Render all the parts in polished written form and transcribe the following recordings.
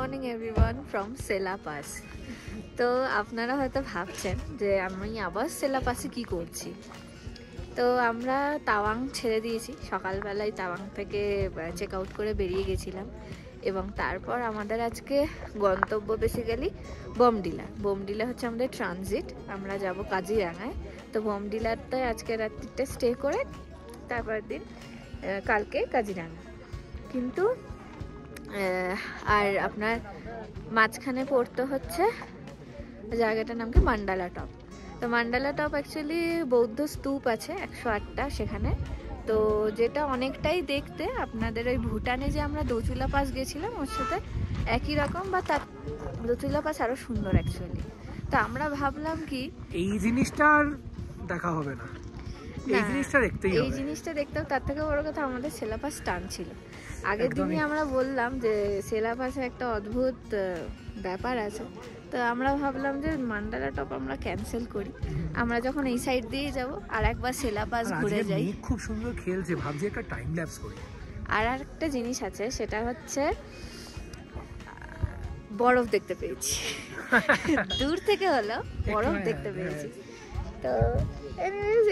Morning everyone from Sela pass. তো আপনারা হয়তো ভাবছেন যে আমি আবার সেলা পাসে কী করছি। তো আমরা তাওয়াং ছেড়ে দিয়েছি, সকালবেলায় তাওয়াং থেকে চেক আউট করে বেরিয়ে গেছিলাম এবং তারপর আমাদের আজকে গন্তব্য বেসিক্যালি বোমডিলা হচ্ছে আমাদের ট্রানজিট। আমরা যাব কাজিরাঙায়। তো বোমডিলাতে আজকে রাত্রিটা স্টে করে তারপরের দিন কালকে কাজিরাঙা। কিন্তু আর আপনার মাঝখানে পড়তে হচ্ছে জায়গাটার নাম কি মান্ডালা টপ। তো মান্ডালা টপ অ্যাকচুয়ালি বৌদ্ধ স্তূপ আছে 108টা সেখানে। তো যেটা অনেকটাই দেখতে আপনাদের ওই ভুটানে যে আমরা দোচুলা পাস গেছিলাম ওর সাথে একই রকম, বা তার দোচুলা পাস আরও সুন্দর অ্যাকচুয়ালি। তো আমরা ভাবলাম কি এই জিনিসটা আর দেখা হবে না, এই জিনিসটা দেখতেই হবে। এই জিনিসটা দেখতেও তার থেকে বড় কথা আমাদের সেলা পাস টান ছিল। আগের দিনই আমরা বললাম যে সেলা পাসে একটা অদ্ভুত ব্যাপার আছে। তো আমরা ভাবলাম যে মান্ডালা টপ আমরা ক্যান্সেল করি, আমরা যখন এই সাইড দিয়ে যাব আর একবার সেলা পাস ঘুরে যাই। খুব সুন্দর খেলছে, ভাবছি একটা টাইম ল্যাপস করি। আর একটা জিনিস আছে, সেটা হচ্ছে বরফ দেখতে পেয়েছি দূর থেকে হলো বরফ দেখতে পেয়েছি। তো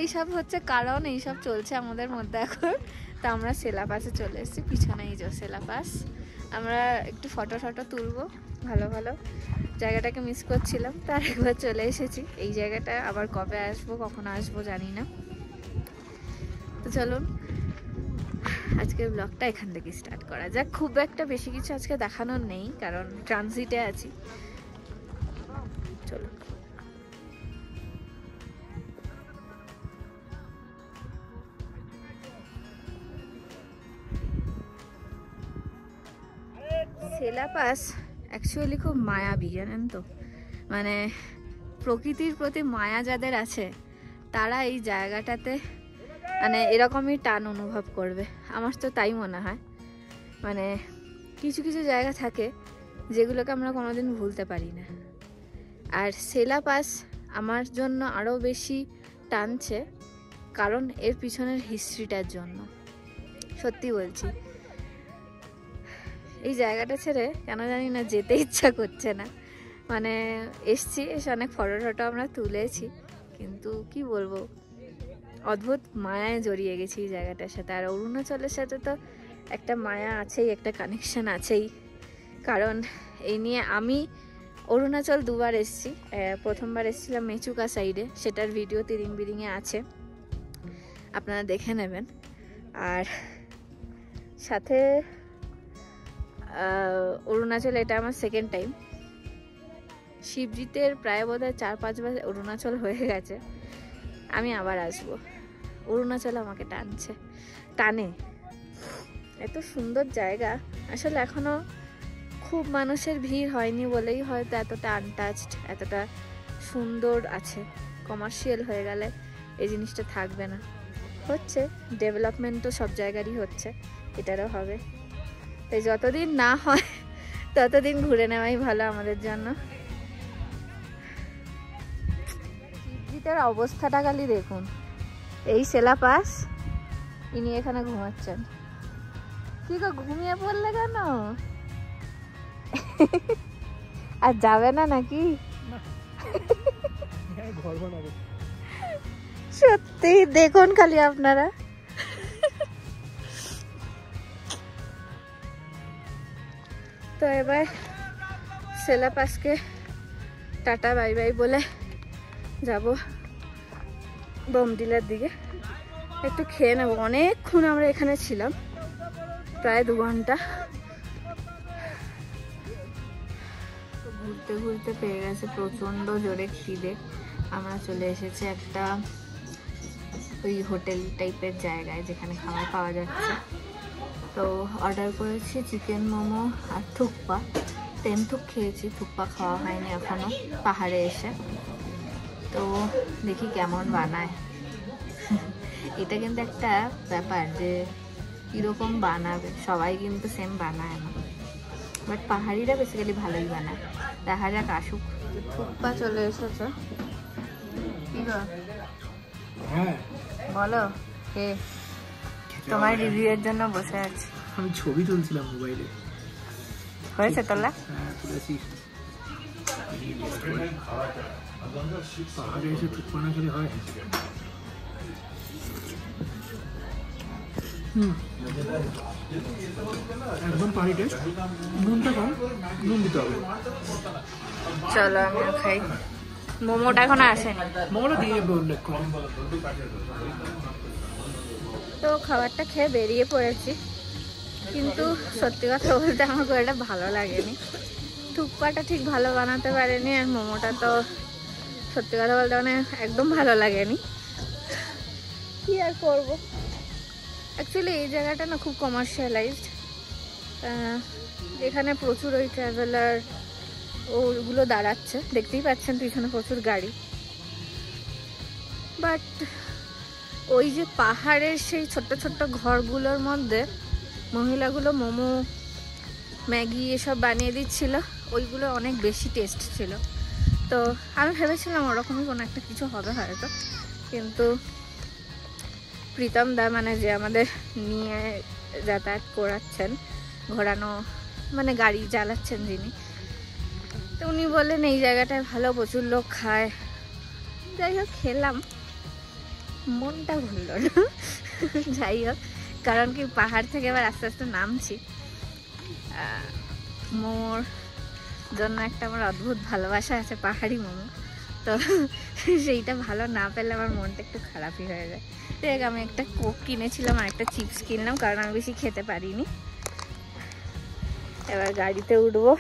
এইসব হচ্ছে কারণ, এইসব চলছে আমাদের মধ্যে এখন। তো আমরা সেলা পাসে চলে এসেছি, পিছনেই যে সেলা পাস। আমরা একটু ফটো তুলবো, ভালো ভালো জায়গাটাকে মিস করছিলাম, তার একবার চলে এসেছি। এই জায়গাটা আবার কবে আসবো, কখন আসবো জানি না। তো চলুন আজকের ব্লগটা এখান থেকে স্টার্ট করা যাক। খুব একটা বেশি কিছু আজকে দেখানোর নেই কারণ ট্রানজিটে আছি। চলুন। সেলা পাস অ্যাকচুয়ালি খুব মায়াবী, জানেন তো। মানে প্রকৃতির প্রতি মায়া যাদের আছে তারা এই জায়গাটাতে মানে এরকমই টান অনুভব করবে, আমার তো তাই মনে হয়। মানে কিছু কিছু জায়গা থাকে যেগুলোকে আমরা কোনোদিন ভুলতে পারি না। আর সেলা পাস আমার জন্য আরও বেশি টানছে কারণ এর পিছনের হিস্ট্রিটার জন্য। সত্যি বলছি, এই জায়গাটা ছেড়ে কেন জানি না যেতে ইচ্ছা করছে না। মানে এসছি, এসে অনেক ফটো আমরা তুলেছি, কিন্তু কি বলবো, অদ্ভুত মায়ায় জড়িয়ে গেছি এই জায়গাটার সাথে। আর অরুণাচলের সাথে তো একটা মায়া আছেই, একটা কানেকশান আছেই। কারণ এই নিয়ে আমি অরুণাচল দুবার এসেছি। প্রথমবার এসেছিলাম মেচুকা সাইডে, সেটার ভিডিও তিরিংবিরিংয়ে আছে, আপনারা দেখে নেবেন। আর সাথে অরুণাচল এটা আমার সেকেন্ড টাইম। শিবজিতের প্রায় বোধহয় 4-5 বার অরুণাচল হয়ে গেছে। আমি আবার আসবো, অরুণাচল আমাকে টানে। এত সুন্দর জায়গা, আসলে এখনো খুব মানুষের ভিড় হয়নি বলেই হয়তো এতটা আনটাচড, এতটা সুন্দর আছে। কমার্শিয়াল হয়ে গেলে এই জিনিসটা থাকবে না। হচ্ছে ডেভেলপমেন্ট তো সব জায়গারই হচ্ছে, এটারও হবে। তাই যতদিন না হয় ততদিন ঘুরে নেওয়াই ভালো আমাদের জন্য। শিবজিতের অবস্থাটা খালি দেখুন, এই সেলা পাস, ইনি এখানে ঘুমাচ্ছেন। কি গো, ঘুমিয়ে পড়লে কেন? আর যাবে না নাকি? সত্যি দেখুন খালি আপনারা। তো এবার সেলা পাসকে টাটা বাই বাই বলে যাব বোমডিলার দিকে। একটু খেয়ে নেবো, অনেকক্ষণ আমরা এখানে ছিলাম, প্রায় 2 ঘন্টা। ঘুরতে ঘুরতে পেয়ে গেছে প্রচণ্ড জোরে খিদে। আমরা চলে এসেছি একটা ওই হোটেল টাইপের জায়গায় যেখানে খাবার পাওয়া যাচ্ছে। তো অর্ডার করেছি চিকেন মোমো আর থুকপা। তেন্থুক খেয়েছি, থুকপা খাওয়া হয়নি এখনো পাহাড়ে এসে। তো দেখি কেমন বানায়। এটা কিন্তু একটা ব্যাপার যে কীরকম বানাবে, সবাই কিন্তু সেম বানায় না, বাট পাহাড়িরা বেসিক্যালি ভালোই বানায়। দেখা যাক আসুক। থুকপা চলে এসেছে। কি গো বলো, কে তোমার রিভিউয়ের জন্য বসে আছি। আমি ছবি তুলছিলাম মোবাইলে। হয়েছে তোলা? হ্যাঁ তুলেছি। পাহাড়ে এসে থুকপা না খেলে হয়? একদম পাহাড়ি টেস্ট, নুনটা কম, নুন দিতে হবে। চলো আমিও খাই। মোমোটা এখন আসে, মোমোটা দিয়ে বললে কম। তো খাবারটা খেয়ে বেরিয়ে পড়েছি, কিন্তু সত্যি কথা বলতে আমার খুব একটা ভালো লাগেনি। থুকপাটা ঠিক ভালো বানাতে পারেনি, আর মোমোটা তো সত্যি কথা বলতে মানে একদম ভালো লাগেনি। কি আর করবো, অ্যাকচুয়ালি এই জায়গাটা না খুব কমার্শিয়ালাইজড। এখানে প্রচুর ওই ট্রাভেলার ওগুলো দাঁড়াচ্ছে, দেখতেই পাচ্ছেন পিছনে প্রচুর গাড়ি। বাট ওই যে পাহাড়ের সেই ছোট্ট ছোট্ট ঘরগুলোর মধ্যে মহিলাগুলো মোমো ম্যাগি এসব বানিয়ে দিচ্ছিল, ওইগুলো অনেক বেশি টেস্ট ছিল। তো আমি ভেবেছিলাম ওরকমই কোনো একটা কিছু হবে হয়তো, কিন্তু প্রীতম দা মানে যে আমাদের নিয়ে যাতায়াত করাচ্ছেন, ঘোরানো মানে গাড়ি চালাচ্ছেন যিনি, তো উনি বললেন এই জায়গাটায় ভালো, প্রচুর লোক খায়। যাই হোক খেলাম, মনটা ভুলল না। যাই হোক, কারণ কি পাহাড় থেকে এবার আস্তে আস্তে নামছি। মোমোর জন্য একটা আমার অদ্ভুত ভালোবাসা আছে, পাহাড়ি মোমো। তো সেইটা ভালো না পেলে আমার মনটা একটু খারাপই হয়ে যায়। দেখ আমি একটা কোক কিনেছিলাম আর একটা চিপস কিনলাম, কারণ আমি বেশি খেতে পারিনি। এবার গাড়িতে উঠবো।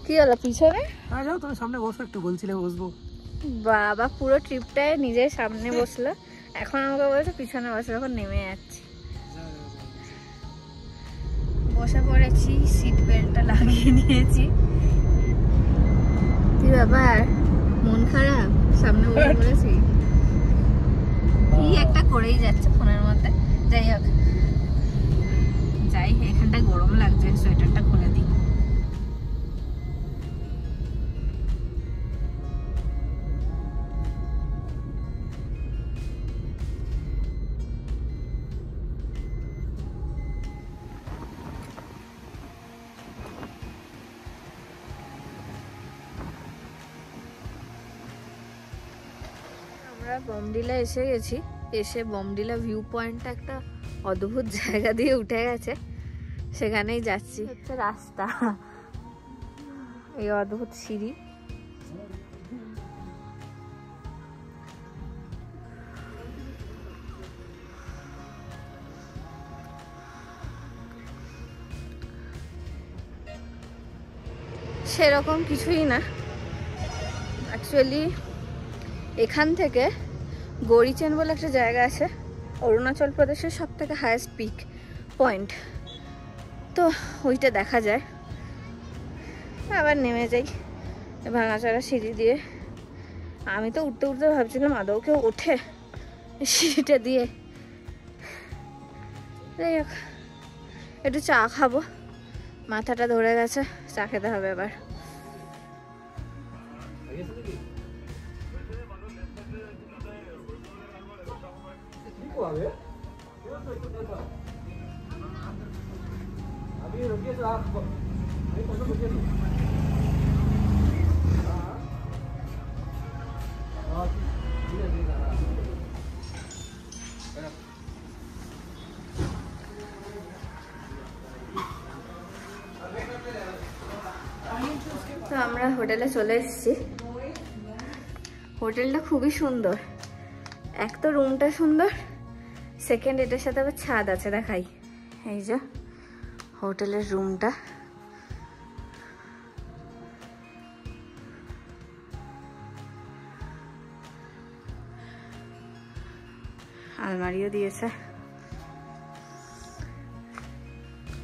কি হলো পিছনে? হ্যাঁ যাও, তুমি সামনে বসো, একটু বলছিলে বসবো। বাবা পুরো ট্রিপটায় নিজের সামনে বসলো, এখন আমাকে বলছে পিছনে বসে, যখন নেমে যাচ্ছি। বসে পড়েছি, সিট বেল্টটা লাগিয়ে নিয়েছি। কি ব্যাপার, মন খারাপ? সামনে বসে পড়েছি, কি একটা করেই যাচ্ছে ফোনের মধ্যে। যাই হোক, যাই, এখানটা গরম লাগছে, সোয়েটারটা খুলে দিই। আমরা বমডিলা এসে গেছি। এসে বমডিলা ভিউ পয়েন্টটা একটা অদ্ভুত জায়গা দিয়ে উঠে গেছে, সেখানেই যাচ্ছি। হচ্ছে রাস্তা, এই অদ্ভুত সিঁড়ি। সেরকম কিছুই না অ্যাকচুয়ালি। এখান থেকে গরিচেন বলে একটা জায়গা আছে, অরুণাচল প্রদেশের সব থেকে হায়েস্ট পিক পয়েন্ট, তো ওইটা দেখা যায়। আবার নেমে যাই ভাঙাচড়া সিঁড়ি দিয়ে। আমি তো উঠতে উঠতে ভাবছিলাম আদৌ কেউ ওঠে সিঁড়িটা দিয়ে। যাই হোক, একটু চা খাবো, মাথাটা ধরে গেছে, চা খেতে হবে এবার। তো আমরা হোটেলে চলে এসেছি। হোটেলটা খুবই সুন্দর, এক তো রুমটা সুন্দর, সেকেন্ড এটার সাথে আবার ছাদ আছে, দেখাই। এই যে হোটেলের রুমটা, আলমারিও দিয়েছে,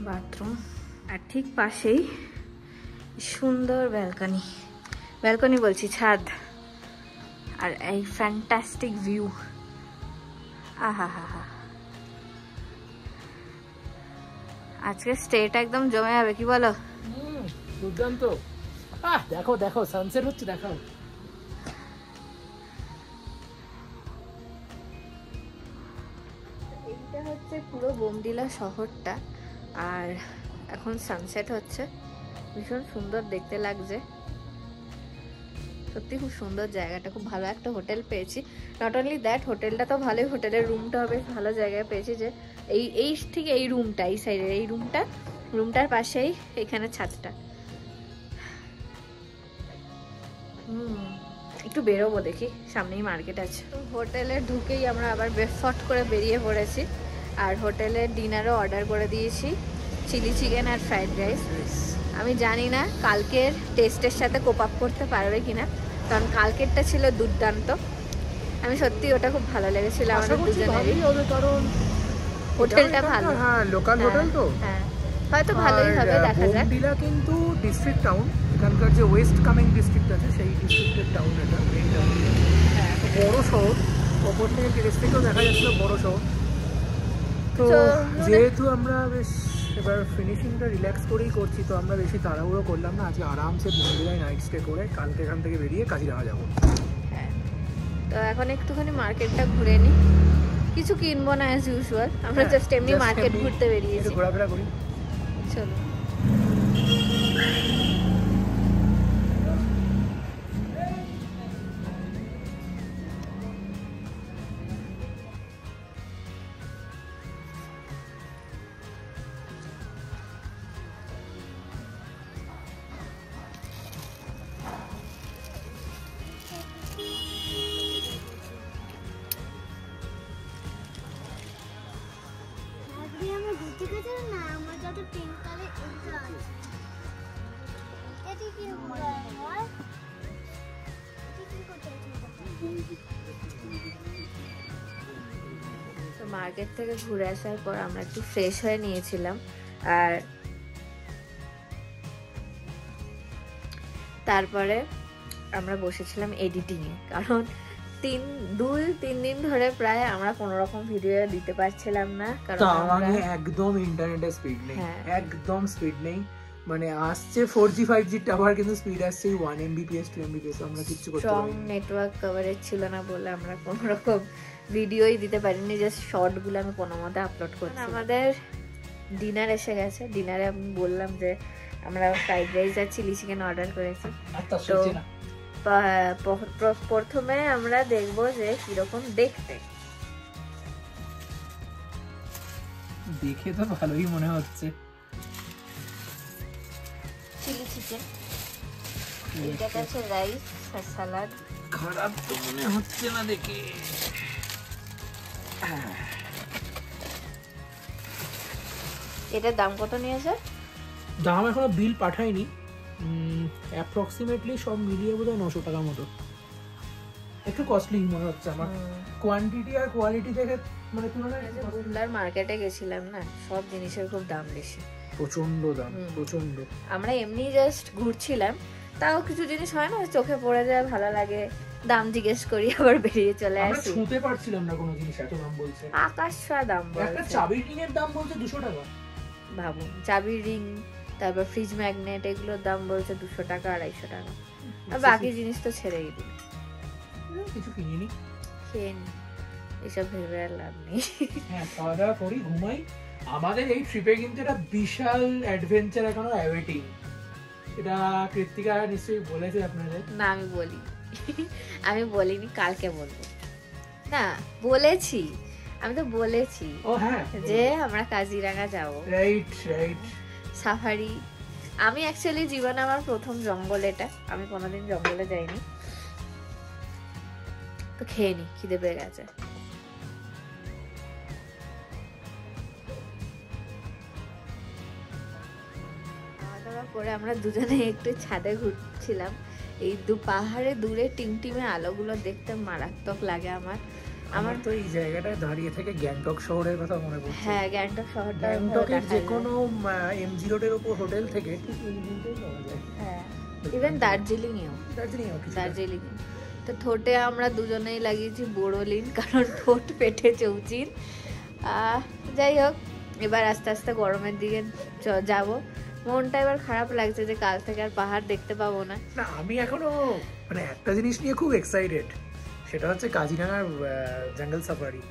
বাথরুম, আর ঠিক পাশেই সুন্দর ব্যালকনি, ব্যালকনি বলছি ছাদ, আর এই ফ্যান্টাস্টিক ভিউ। আহা হা হা, আজকে স্টেটা একদম জমে যাবে, কি বলো? দুর্দান্ত। দেখো দেখো সানসেট হচ্ছে, দেখো। এইটা হচ্ছে পুরো বোমডিলা শহরটা, আর এখন সানসেট হচ্ছে। ভীষণ সুন্দর দেখতে লাগছে, সত্যি খুব সুন্দর জায়গাটা, খুব ভালো একটা হোটেল পেয়েছি। নট অনলি দ্যাট, হোটেলটা তো ভালোই, হোটেলের রুমটাও বেশ ভালো জায়গায় পেয়েছি, যে এই ঠিক এই রুমটা, এই সাইডের এই রুমটার পাশেই এখানে ছাদটা। একটু বেরোবো, দেখি সামনেই মার্কেট আছে। তো হোটেলে ঢুকেই আমরা আবার ফট করে বেরিয়ে পড়েছি, আর হোটেলের ডিনারও অর্ডার করে দিয়েছি, চিলি চিকেন আর ফ্রাইড রাইস। আমি জানি না কালকের টেস্টের সাথে কোপ আপ করতে পারবে কিনা, কারণ কালকেরটা ছিল দুর্দান্ত। আমি সত্যি ওটা খুব ভালো লেগেছিল আমাদের দুজনেরই, কারণ হোটেলটা ভালো। হ্যাঁ, লোকাল হোটেল তো, হ্যাঁ হয়তো ভালোই হবে, দেখা যাক। বোমডিলা কিন্তু ডিস্ট্রিক্ট টাউন, এখানকার যে ওয়েস্ট কামিং ডিস্ট্রিক্ট আছে সেই ডিস্ট্রিক্টের টাউন, এটা মেইন টাউন, বড় শহর। ওপর থেকে টেরেস থেকেও দেখা যাচ্ছিল বড় শহর। তো যেহেতু আমরা বেশ এবার ফিনিশিংটা রিল্যাক্স করেই করছি, তো আমরা বেশি তাড়াহুড়ো করলাম না, আজকে আরামসে বোমডিলায় নাইট স্টে করে কালকে এখান থেকে বেরিয়ে কাজিরাঙা যাবো। হ্যাঁ, তো এখন একটুখানি মার্কেটটা ঘুরে নিই, কিছু কিনবো না অ্যাজ ইউজুয়াল, আমরা জাস্ট এমনি মার্কেট ঘুরতে বেরিয়েছি, ঘোরাফেরা করি। চলো। তো মার্কেট থেকে ঘুরে আসার পর আমরা একটু ফ্রেশ হয়ে নিয়েছিলাম, আর তারপরে আমরা বসেছিলাম এডিটিংয়ে, কারণ 2-3 দিন ধরে প্রায় আমরা কোনো রকম ভিডিও দিতে পারছিলাম না, কারণ একদম ইন্টারনেটের স্পিড নেই, একদম স্পিড নেই। মানে আসছে 4G 5G টাওয়ার, কিন্তু স্পিড আসছে 1 Mbps 2 Mbps, আমরা কিছু করতে পারিনি। স্ট্রং নেটওয়ার্ক কভারেজ ছিল না বলে আমরা কোনো রকম ভিডিওই দিতে পারিনি, জাস্ট শর্টগুলো আমি কোনো মতে আপলোড করছি। আমাদের ডিনার এসে গেছে, ডিনারে আমি বললাম যে আমরা ফ্রাইড রাইস আর চিলি চিকেন অর্ডার করেছি। তো প্রথমে আমরা দেখবো যে কিরকম দেখতে, দেখে তো ভালোই মনে হচ্ছে। চিলি চিকেন, এটা আছে রাইস আর সালাদ, খারাপ তো মনে হচ্ছে না দেখে। এটার দাম কত নিয়েছে? দাম এখনো বিল পাঠায়নি, অ্যাপ্রক্সিমেটলি সব মিলিয়ে বোধহয় 900 টাকার মতো। একটু কস্টলি মনে হচ্ছে আমার, কোয়ান্টিটি আর কোয়ালিটি থেকে মানে তুলনায়। বুমলার মার্কেটে গেছিলাম না, সব জিনিসের খুব দাম বেশি, প্রচন্ড দাম, প্রচন্ড। আমরা এমনি জাস্ট ঘুরছিলাম, তাও কিছু জিনিস হয় না চোখে পড়ে যায়, ভালো লাগে, দাম জিজ্ঞেস করি, আবার বেরিয়ে চলে আসি। আমরা ছুঁতে পারছিলাম না কোনো জিনিস, এত দাম বলছে। আকাশ ছোঁয়া দাম বলছে। একটা চাবির রিং এর দাম বলছে 200 টাকা, ভাবুন, চাবির রিং, তারপর ফ্রিজ ম্যাগনেট, এগুলোর দাম বলছে 200 টাকা 250 টাকা, আর বাকি জিনিস তো ছেড়েই দিই, কিছু কিনিনি, খেয়ে নি, এসব ভেবে আর লাভ নেই। হ্যাঁ, খাওয়া দাওয়া করি, ঘুমাই। আমাদের এই ট্রিপে কিন্তু একটা বিশাল অ্যাডভেঞ্চার এখনো অ্যাওয়েটিং, এটা কৃত্তিকা নিশ্চয়ই বলেছে আপনাদের। না, আমি বলিনি, কালকে বলবো। না, বলেছি, আমি তো বলেছি যে আমরা কাজিরাঙা যাবো, রাইট রাইট, সাফারি। আমি অ্যাকচুয়ালি জীবনে আমার প্রথম জঙ্গল এটা, আমি কোনোদিন জঙ্গলে যাইনি, তো খেয়ে নি, খিদে পেয়ে গেছে। খাওয়া দাওয়া করে আমরা দুজনে একটু ছাদে ঘুরছিলাম, এই পাহাড়ে দূরে টিমটিমে আলোগুলো দেখতে মারাত্মক লাগে আমার তো এই জায়গাটায় দাঁড়িয়ে থেকে গ্যাংটক শহরের কথা মনে পড়ছে। হ্যাঁ, গ্যাংটক শহরটা, গ্যাংটকের যে কোনো এমজি রোডের উপর হোটেল থেকে ঠিক এই দিনটাই পাওয়া যায়। হ্যাঁ, ইভেন দার্জিলিংয়েও। তো ঠোঁটে আমরা দুজনেই লাগিয়েছি বোরোলিন, কারণ ঠোঁট পেটে চৌচির। যাই হোক, এবার আস্তে আস্তে গরমের দিকে যাব। মনটা এবার খারাপ লাগছে যে কাল থেকে আর পাহাড় দেখতে পাবো না। আমি এখনো মানে একটা জিনিস নিয়ে খুব এক্সাইটেড, সেটা হচ্ছে কাজিরাঙার জঙ্গল সাফারি।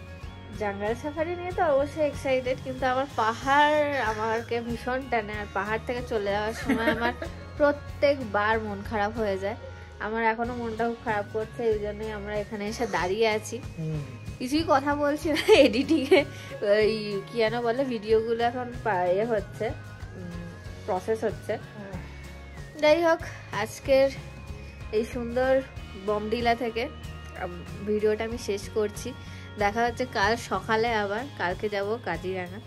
জঙ্গল সাফারি নিয়ে তো অবশ্যই এক্সাইটেড, কিন্তু আমার পাহাড় আমাকে ভীষণ টানে। আর পাহাড় থেকে চলে যাওয়ার সময় আমার প্রত্যেকবার মন খারাপ হয়ে যায়। আমার এখনো মনটা খুব খারাপ করছে, এই জন্যই আমরা এখানে এসে দাঁড়িয়ে আছি। কিছুই কথা বলছি না, এডিটিংয়ে ওই কি যেন বলে, ভিডিওগুলো এখন হচ্ছে, প্রসেস হচ্ছে। যাই হোক, আজকের এই সুন্দর বমডিলা থেকে ভিডিওটা আমি শেষ করছি। দেখা হচ্ছে কাল সকালে, আবার কালকে যাব কাজিরাঙা।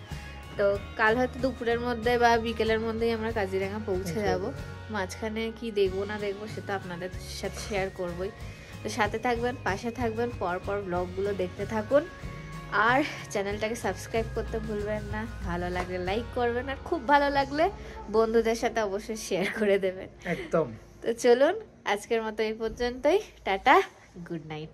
তো কাল হয়তো দুপুরের মধ্যে বা বিকেলের মধ্যেই আমরা কাজিরাঙা পৌঁছে যাব। মাঝখানে কি দেখবো না দেখবো সেটা আপনাদের সাথে শেয়ার করবই। তো সাথে থাকবেন, পাশে থাকবেন, পরপর ব্লগগুলো দেখতে থাকুন। আর চ্যানেলটাকে সাবস্ক্রাইব করতে ভুলবেন না। ভালো লাগলে লাইক করবেন, আর খুব ভালো লাগলে বন্ধুদের সাথে অবশ্যই শেয়ার করে দেবেন। একদম। তো চলুন, আজকের মতো এই পর্যন্তই। Tata, good night.